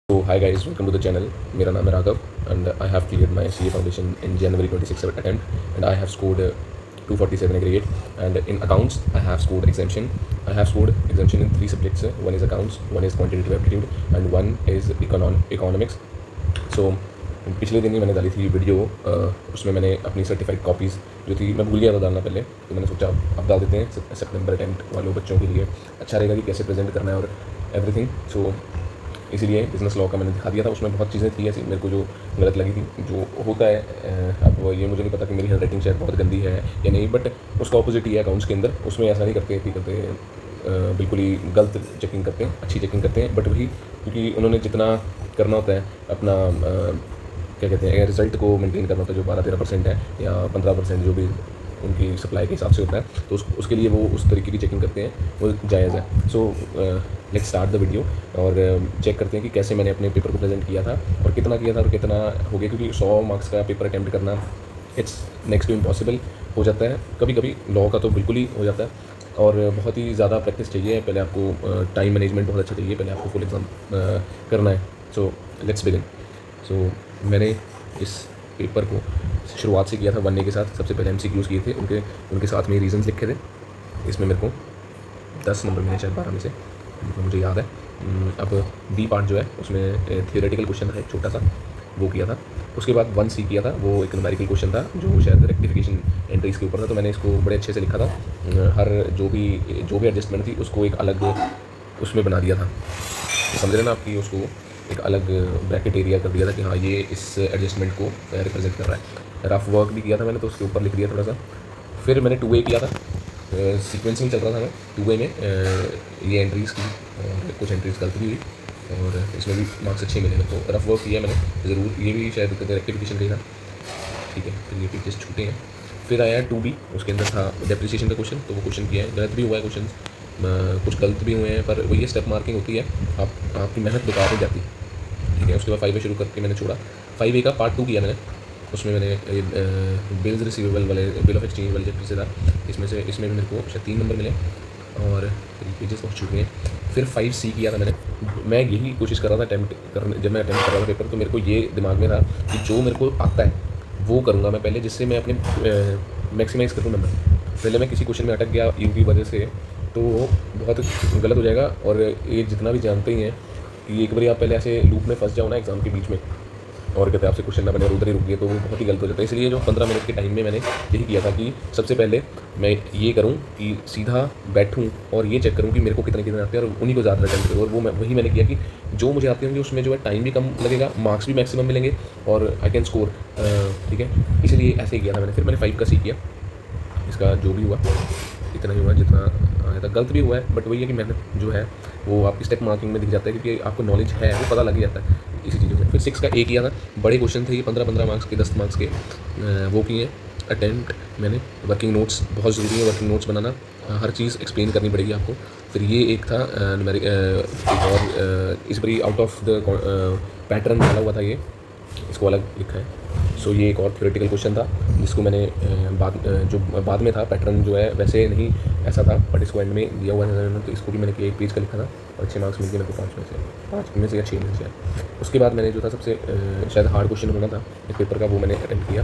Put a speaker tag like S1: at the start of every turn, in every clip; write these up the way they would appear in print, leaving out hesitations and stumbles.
S1: So hi guys, welcome to the channel. मेरा नाम है Raghav and I have cleared my CA foundation in January 26 attempt and I have scored 247 grade and in accounts I have scored exemption. I have scored exemption in 3 subjects. One is accounts, one is quantitative aptitude and one is economics. So पिछले दिन ही मैंने डाली थी video, उसमें मैंने अपनी certified copies जो थी मैं भूल गया था डालना पहले, तो मैंने सोचा अब डाल देते हैं सितंबर अटेम्प्ट वालों बच्चों के लिए अच्छा रहेगा कि कैसे प्रेजेंट करना है और एवरीथिंग. सो इसीलिए बिज़नेस लॉ का मैंने दिखा दिया था. उसमें बहुत चीज़ें थी ऐसी मेरे को जो गलत लगी थी, जो होता है. अब ये मुझे नहीं पता कि मेरी हैंड राइटिंग शायद बहुत गंदी है या नहीं, बट उसका ऑपोजिट ही है अकाउंट्स के अंदर. उसमें ऐसा नहीं करते कि बिल्कुल ही गलत चेकिंग करते हैं, अच्छी चेकिंग करते हैं. बट वही क्योंकि उन्होंने जितना करना होता है अपना क्या कहते हैं रिज़ल्ट को मेंटेन करना होता है, जो 12-13% है या 15% जो भी उनकी सप्लाई के हिसाब से होता है, तो उसके लिए वो उस तरीके की चेकिंग करते हैं, वो जायज़ है. So let's start the video और चेक करते हैं कि कैसे मैंने अपने पेपर को प्रेजेंट किया था और कितना किया था और कितना हो गया. क्योंकि 100 मार्क्स का पेपर अटैम्प्ट करना इट्स नेक्स्ट टू इम्पॉसिबल हो जाता है. कभी कभी लॉ का तो बिल्कुल ही हो जाता है और बहुत ही ज़्यादा प्रैक्टिस चाहिए. पहले आपको टाइम मैनेजमेंट बहुत अच्छा चाहिए, पहले आपको फुल एग्ज़ाम करना है. So let's begin. सो मैंने इस पेपर को शुरुआत से किया था 1A के साथ. सबसे पहले MCQs किए थे, उनके साथ में रीजंस लिखे थे. इसमें मेरे को 10 नंबर मिले, शायद 12 में से, मुझे याद है. अब B पार्ट जो है उसमें थियोरेटिकल क्वेश्चन था एक छोटा सा, वो किया था. उसके बाद 1C किया था, वो एक न्यूमेरिकल क्वेश्चन था जो शायद रेक्टिफिकेशन एंट्रीज़ के ऊपर था. तो मैंने इसको बड़े अच्छे से लिखा था. हर जो भी एडजस्टमेंट थी उसको एक अलग उसमें बना दिया था. तो समझ रहे ना आपकी, उसको एक अलग ब्रैकेट एरिया कर दिया था कि हाँ ये इस एडजस्टमेंट को रिप्रेजेंट कर रहा है. रफ वर्क भी किया था मैंने, तो उसके ऊपर लिख दिया थोड़ा सा. फिर मैंने 2A किया था. सीक्वेंसिंग चल रहा था मैं 2A में ये एंट्रीज़ की और कुछ एंट्रीज़ गलत भी हुई और इसमें भी मार्क्स अच्छे मिले. तो रफ वर्क किया मैंने ज़रूर. ये भी शायद रेक्टिफिकेशन का ही था. ठीक है, फिर ये पेजेस छूटे हैं. फिर आया 2B, उसके अंदर था डेप्रिसिएशन का क्वेश्चन. तो वो क्वेश्चन किया है, गलत भी हुआ है क्वेश्चन, कुछ गलत भी हुए हैं, पर वही स्टेप मार्किंग होती है, आपकी मेहनत बेकार नहीं जाती. ठीक है. उसके बाद 5A शुरू करके मैंने छोड़ा. 5A का पार्ट 2 किया मैंने. उसमें मैंने बिल्स रिसीवेबल वाले, बिल ऑफ एक्सचेंज वाले चैप्टर से था. इसमें भी मेरे को शायद 3 नंबर मिले और पेजेस बहुत छूट गए. फिर 5C किया था मैंने. मैं यही कोशिश कर रहा था अटैम्प्ट करने, जब मैं अटैम्प्ट कर रहा था पेपर, तो मेरे को ये दिमाग में था कि जो मेरे को आता है वो करूँगा मैं पहले, जिससे मैं अपने मैक्सिमाइज़ करूँ नंबर. पहले मैं किसी क्वेश्चन में अटक गया यू की वजह से, तो बहुत गलत हो जाएगा. और ये जितना भी जानते ही हैं कि एक बार आप पहले ऐसे लूप में फंस जाओ ना एग्ज़ाम के बीच में और कहते हैं आपसे क्वेश्चन ना बने और उधर ही रुक गए, तो वो बहुत ही गलत हो जाता है. इसलिए जो 15 मिनट के टाइम में मैंने यही किया था कि सबसे पहले मैं ये करूँ कि सीधा बैठूँ और ये चेक करूँ कि मेरे को कितने आते हैं और उन्हीं को ज़्यादा अटेम्प्ट करूँ. और वही मैंने किया कि जो मुझे आते होंगे उसमें जो है टाइम भी कम लगेगा, मार्क्स भी मैक्सिमम मिलेंगे और आई कैन स्कोर. ठीक है, इसलिए ऐसे ही किया था मैंने. फिर मैंने 5 का C किया. इसका जो भी हुआ इतना ही हुआ जितना आया था. गलत भी हुआ है, बट वही है कि मेहनत जो है वो आपकी स्टेप मार्किंग में दिख जाता है, क्योंकि आपको नॉलेज है, वो पता लग जाता है इसी चीज़ों से. फिर 6 का A किया था. बड़े क्वेश्चन थे ये, 15-15 मार्क्स के, 10 मार्क्स के, वो किए अटेम्प्ट मैंने. वर्किंग नोट्स बहुत ज़रूरी है, वर्किंग नोट्स बनाना, हर चीज़ एक्सप्लेन करनी पड़ेगी आपको. फिर ये एक था और इस बारी आउट ऑफ द पैटर्न डाला हुआ था, ये इसको अलग लिखा है. सो ये एक और थ्योरेटिकल क्वेश्चन था जिसको मैंने जो बाद में था, पैटर्न जो है वैसे नहीं ऐसा था, बट इसको एंड में दिया हुआ है. तो इसको भी मैंने किया, 1 पेज का लिखा था और 6 मार्क्स मिल गए मेरे को, 5 में से या 6 में से शायद. उसके बाद मैंने जो था सबसे शायद हार्ड क्वेश्चन होना था इस पेपर का, वो मैंने अटेम्प्ट किया.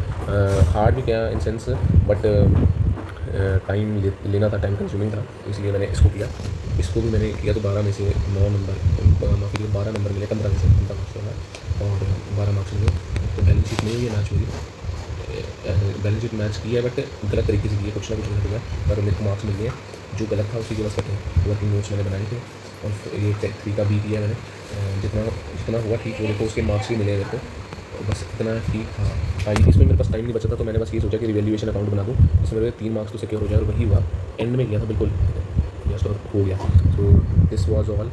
S1: हार्ड भी क्या इन सेंस, बट टाइम लेना था, टाइम कंज्यूमिंग था, इसलिए मैंने इसको किया. इसको भी मैंने किया तो 12 में से 9 नंबर, माफ़ी 12 नंबर मिले, 15 में से 15 मार्क्स होगा और 12 मार्क्स मिले. तो बैलेंस शीट में ये मैच हुई, बैलेंस शीट मैच की है, बट गलत तरीके से की है, कुछ ना कुछ गलत हुआ, पर मेरे को मार्क्स मिल गए. जो गलत था उसी के बस कटे. वर्किंग नोट्स मैंने बनाए थे और ये 3 का B किया मैंने. जितना हुआ ठीक वो देखो, उसके मार्क्स भी मिले मेरे को, बस इतना ठीक था. हाँ, इसमें मेरे पास टाइम नहीं बचा था, तो मैंने बस ये सोचा कि रिवैल्यूएशन अकाउंट बना दूँ, इसमें मेरे 3 मार्क्स तो सिक्योर हो जाए, और वही हुआ. एंड में किया था बिल्कुल जस्ट और हो गया. सो दिस वॉज ऑल,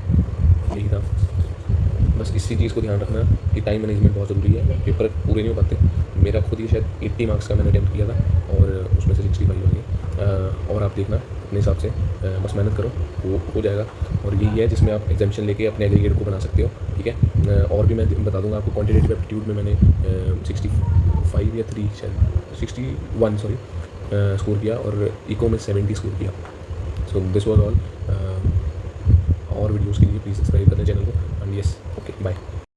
S1: यही था. बस इसी चीज़ को ध्यान रखना कि टाइम मैनेजमेंट बहुत ज़रूरी है, पेपर पूरे नहीं हो पाते. मेरा खुद ही शायद 80 मार्क्स का मैंने अटैम्प्ट किया था और उसमें से 65 हो गए. और आप देखना अपने हिसाब से, बस मेहनत करो, वो हो जाएगा. और यही है जिसमें आप एग्जामिशन लेके अपने एग्रीगेट को बना सकते हो. ठीक है. और भी मैं बता दूंगा आपको. क्वान्टिटेटिव एप्टीट्यूड में मैंने 65 या 3 शायद 61 स्कोर किया और इको में 70 स्कोर किया. So this was all. और वीडियोज़ के लिए प्लीज़ सब्सक्राइब करना चैनल को. And yes, okay, bye.